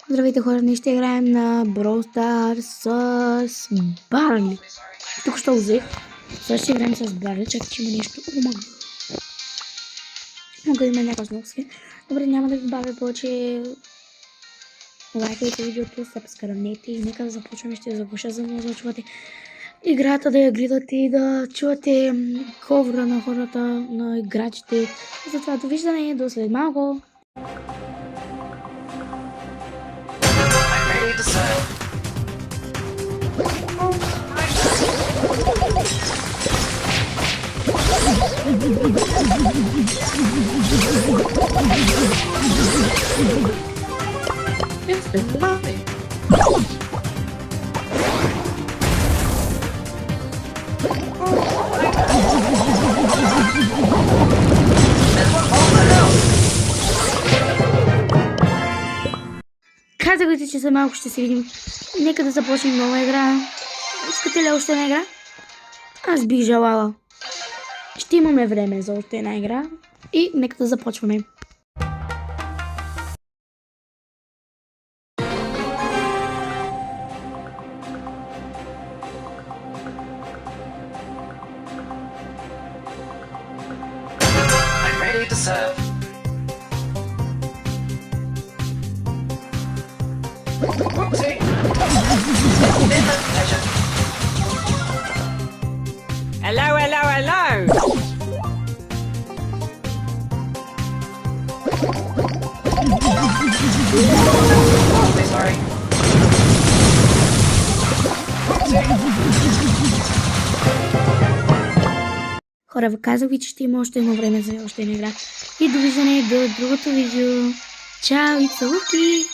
Здравейте хора, днес ще играем на Brawl Stars с Барли. Тук що го взех. Сега ще играем с Барли, чакай, че има нещо. Мога има някакъв много скин. Добре, няма да ви бавя повече. Лайкайте видеото, сабскръбнете и нека да започваме. Ще заглаша, за да чувате играта, да я гледате и да чувате говора на хората, на играчите. Затова довиждане, до след малко. Казахте, че за малко ще се видим. Нека да започнем нова игра. Искате ли още една игра? Аз бих желала. Ще имаме време за още една игра. И нека да започваме. I'm ready to serve. Whoopsie. Been a pleasure. Hello, hello, hello! Awfully sorry. Хора, казах ви, че ще има още едно време за още една игра. И довиждане до другото видео. Чао и целувки!